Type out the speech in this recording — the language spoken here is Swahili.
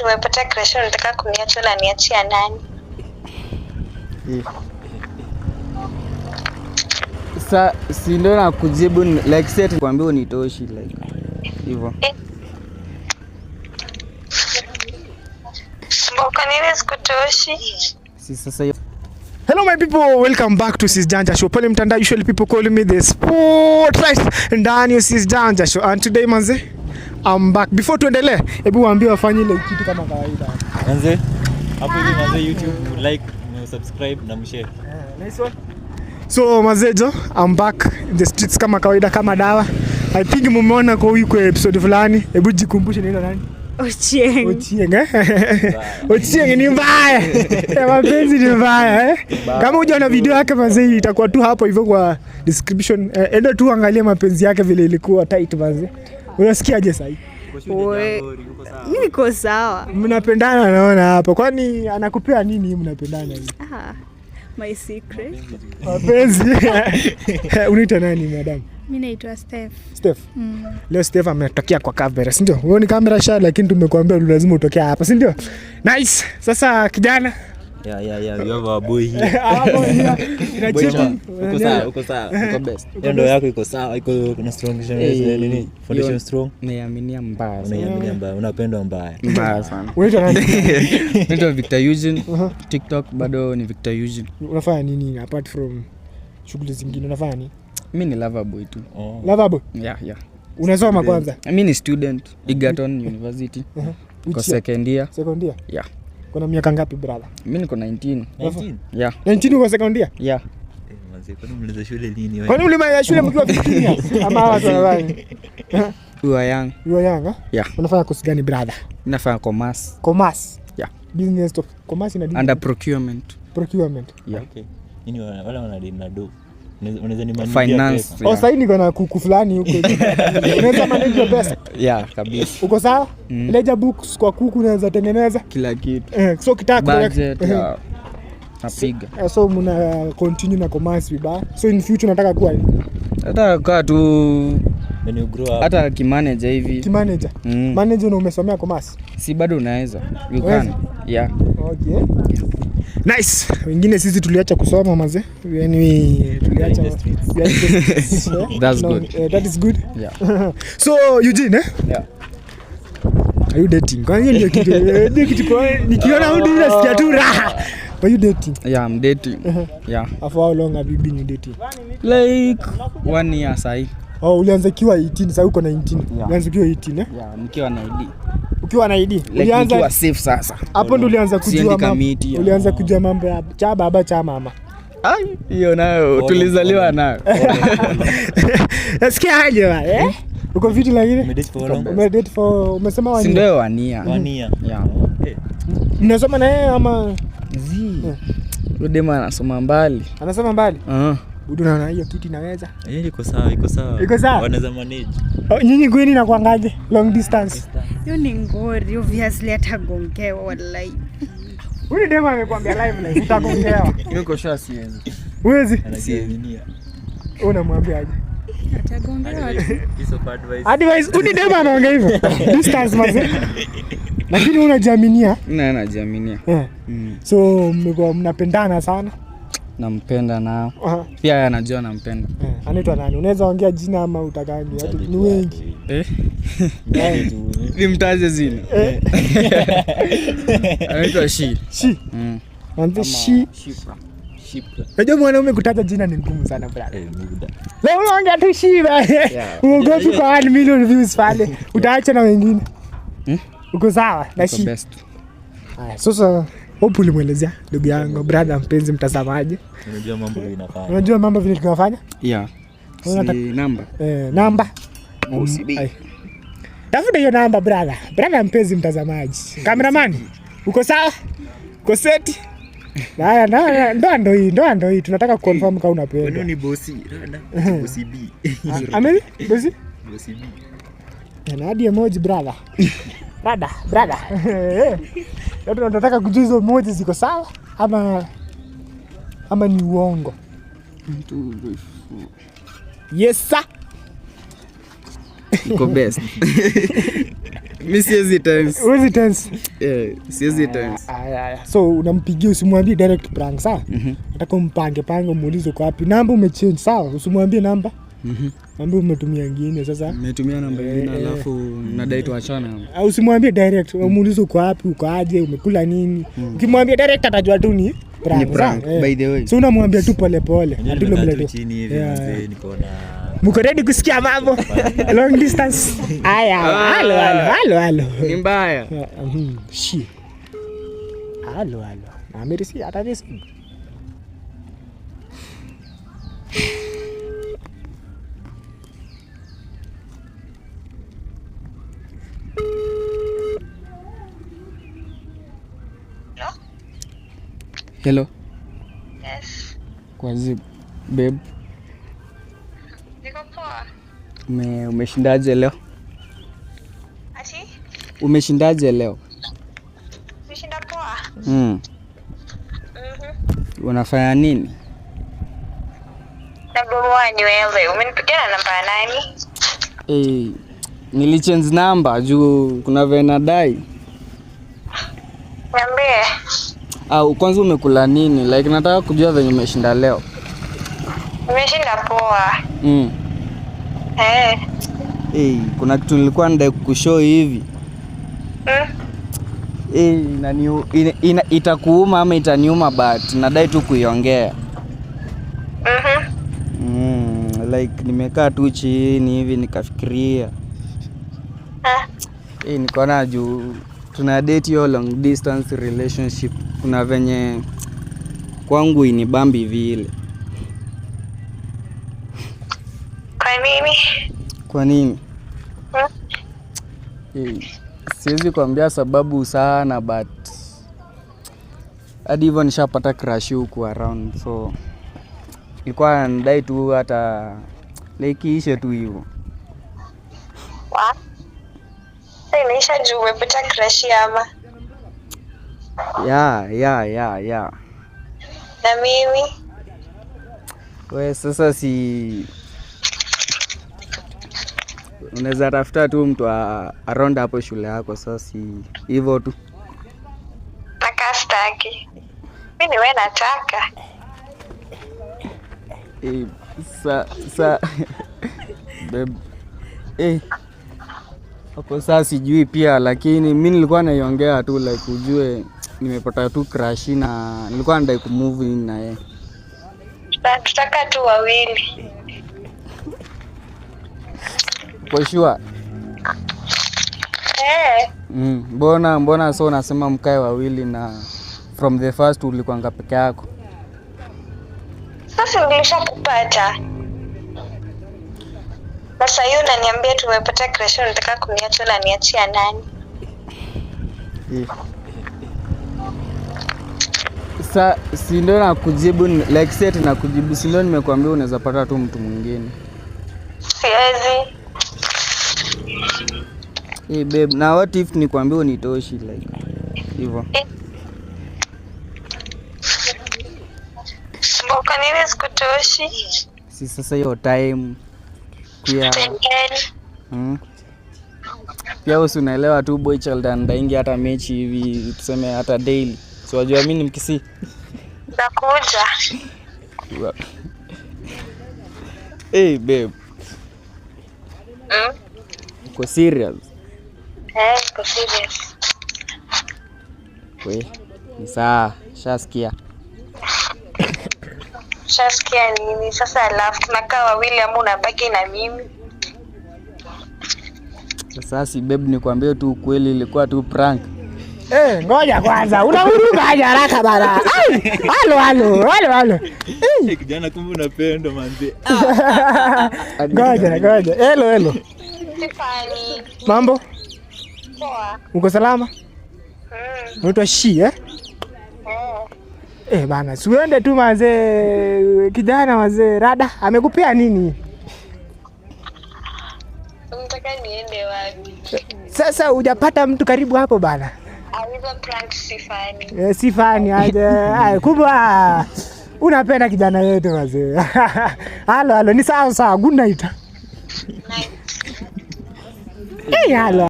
tumepata crush, unataka kuniacha na niachia nani? Sasa si ndio na kujibu like set kwambia unitoshi like hivyo. Mboka nini sikutoshi? Si sasa. Hello my people, welcome back to Sis Janja Show. Pale mtandao usually people call me the spotlight ndani ya Sis Janja Show. And today manze, I'm back. Before tuendelee, hebu waambie wafanye ile kitu kama kawaida. Manze, hapo hivi manze YouTube, like, subscribe na mshare. Nice one. So mazejo, I'm back in the streets kama kawaida kama dawa. I think mumeona kwa wiki episode fulani. Hebu jikumbushe nini nani? Ochieng. Ochieng ni mbaya. Mapenzi ni mbaya Kama hujaona video yake manze itakuwa tu hapo hivyo kwa description. Enda tu angalia mapenzi yake vile ilikuwa tight manze. Unasikiaje sasa hivi? Mimi niko sawa. Mnapendana naona hapo. Kwani anakupea nini mnapendana hivi? My secret. Mapenzi. Unaitwa nani madam? Mimi naitwa Steph. Steph. Leo Steph ametokea kwa kamera, si ndio? Wewe ni kamera sha lakini tumekuambia lazima utokea hapa, si ndio? Nice. Sasa kijana. Yeah, you have a boy here. Uko sawa. Uko best. Ndio yako iko sawa, iko na strong nini? Foundation strong. Naaminia mbaya. Unaaminia mbaya, unapendwa mbaya. Mbaya sana. Unaitwa nani? Naitwa Victor Eugene. TikTok bado ni Victor Eugene. Unafanya nini apart from shughuli zingine? Unafanya nini? Mimi ni lover boy tu. Lover boy? Yeah. Unasoma kwanza? Mimi ni student Egerton University. Kwa second year. Second year? Yeah. Kuna miaka ngapi brother? Mimi niko 19. 19? Yeah. 19 uko second year? Yeah. Manze, kwani mliza shule lini wewe? Kwani mlimaliza shule mkiwa 15 years? Ama watu wanafanya? You are young. You are young? Yeah. Unafanya course gani brother? Mimi nafanya commerce. Commerce? Yeah. Business to commerce ina under procurement. Procurement. Yeah. Okay. Nini wala wanadini na do? Unaweza ni finance. Yeah. Sasa ni kuna kuku fulani huko. Unaweza manage your pesa? Yeah, kabisa. Uko sawa? Ledger books kwa kuku unaweza tengeneza kila kitu. So kitaka budget napiga. So mna continue na commerce vibaya. So in future nataka kuwa hata kaa tu when you grow up hata kimanager hivi. Kimanager? Manager na umesomea commerce? Si bado unaweza. You can. Yeah. Okay. Nice. Wengine sisi tuliacha kusoma maze. Yani tuliacha. That's good. That is good. Yeah. So Eugene Yeah. Are you dating? Kwa hiyo ndio kitu kwa nikiona huyu nasikia tu raha. Are you dating? Yeah, I'm dating. Yeah. For how long have you been dating? Like 1 year sahi. Ulianza kiwa 18, sasa uko 19. Yeah. Ulianza kiwa 18 Yeah, nikiwa na ID. Ukiwa na ID? Ulianza like safe sasa. Hapo ndo ulianza kujua mambo. Ulianza kujua mambo ya cha baba cha mama. Hiyo nayo tulizaliwa nayo. Nasikia aje wewe? Uko vipi lakini? Umedate for umesema 1 year. Si ndio 1 year. 1 year. Yeah. Mnasoma na yeye ama Udema anasoma mbali. Anasoma mbali? Budu na hiyo kiti naweza. Iko sawa. Iko sawa? Wanaweza manage. Nyinyi kwani na kuangaje long distance? Hiyo ni ngori, obviously atagongewa wallahi. Ule dema amekwambia live utagongewa. Niko sure siwezi. Uwezi? Anajiaminia. Unamwambia aje? Atagongewa. Piece of advice. Advice uni dema anaongea hivyo. Distance maze. Lakini unajiaminia? Najiaminia. So mnapendana sana? Nampenda nao. Pia anajua nampenda. Anaitwa nani? Unaweza ongea jina ama utakangi? Watu ni wengi. Nimtaje jina. Anaitwa Shi. Anza Shi. Unajua mwanaume kutaja jina ni ngumu sana brother. Leo unaongea tu Shi bwana. Uogopi kwa 1 million views pale. Utaacha na wengine. Uko sawa na Shi? Best. Sasa hope ulimuelezea ndugu yangu brother mpenzi mtazamaji. Unajua mambo vile tunafanya? Yeah. Si namba. Namba. Tafuta hiyo namba brother. Brother mpenzi mtazamaji. Cameraman, uko sawa? Uko set? Ndo hii tunataka kuconfirm kama unapenda. Wewe ni bosi, bosi B. Ameni? Bosi B? Na hadi emoji brother. Brother. Leo tunataka kujua hizo emoji ziko sawa ama ni uongo. Yes sir. Iko best. Mimi siwezi tense. Uwezi tense. Siwezi tense. So unampigia usimwambie direct prank sawa? Nataka umpange umuulize kwa wapi. Namba umechange sawa? Usimwambie namba. Namba umetumia nyingine sasa. Nimetumia namba nyingine alafu nadai tuachane. Au usimwambie direct, umuulize kwa wapi, uko aje, umekula nini. Ukimwambia direct atajua tu ni prank. By the way. So unamwambia tu pole pole. Atilo mleto chini hivi mzee niko na mko ready kusikia mambo long distance. Haya, halo. Ni mbaya. Shi. Halo. Amerisi atabisi. Hello. Yes. Kwazi babe. Niko poa. Umeshindaje leo? Ati? Umeshindaje leo? Umeshinda poa. Unafanya nini? Nabomoa nywele. Umenipigia na namba ya nani? Nilichange namba juu kuna vena dai. Niambie. Kwanza umekula nini? Like nataka kujua venye umeshinda leo. Umeshinda poa. Kuna kitu nilikuwa nataka kukushow hivi. Itakuuma ama itaniuma but nadai tu kuiongea. Like nimekaa tu chini hivi nikafikiria. Nikaona juu tuna date yo long distance relationship. Kuna venye kwangu inibambi vile. Kwa nini? Siwezi kuambia sababu sana but hadi hivyo nishapata crush huku around, so ilikuwa nadai tu hata like ishe tu hivyo. Inaisha juu umepata crush ama? Yeah. Na mimi? We sasa si unaweza tafuta tu mtu around hapo shule yako, sasa si hivyo tu. Nakastaki. Mimi wewe nataka. Babe. Hapo sasa sijui pia, lakini mimi nilikuwa naiongea tu like ujue nimepata tu crush na nilikuwa nadai kumove in na yeye. Tutaka tu wawili. For sure. Mbona so unasema mkae wawili na from the first ulikuwa peke yako? Sasa nilishakupata. Sasa hiyo unaniambia tumepata crush, unataka kuniacha na niachia nani? Si ndio nakujibu like set na kujibu, si ndio nimekuambia unaweza pata tu mtu mwingine. Siwezi. Babe, na what if nikwambia unitoshi like hivyo? Mbona nini sikutoshi? Si sasa hiyo time pia. Pia unaelewa tu boy child anaingia hata mechi hivi tuseme hata daily. So wajua mimi ni Mkisii. Nakuja. Babe. Uko serious? Uko serious. We, ni sawa, shasikia. Shasikia nini? Sasa alafu tunakaa wawili ama unabaki na mimi? Sasa si babe, nikwambie tu kweli ilikuwa tu prank. Ngoja kwanza. Unavuruga haraka bana. Halo. Kijana kumbe unapenda manzi. Ngoja. Hello. Sifani. Mambo? Poa. Uko salama? Unaitwa Shi bana, siuende tu mazee, kijana mazee, rada amekupea nini? Unataka niende wapi? Sasa hujapata mtu karibu hapo bana? Hizo prank sifani. Sifani aje. Kubwa. Unapenda kijana yetu mazee. Halo, ni sawa. Good night. Night. Halo.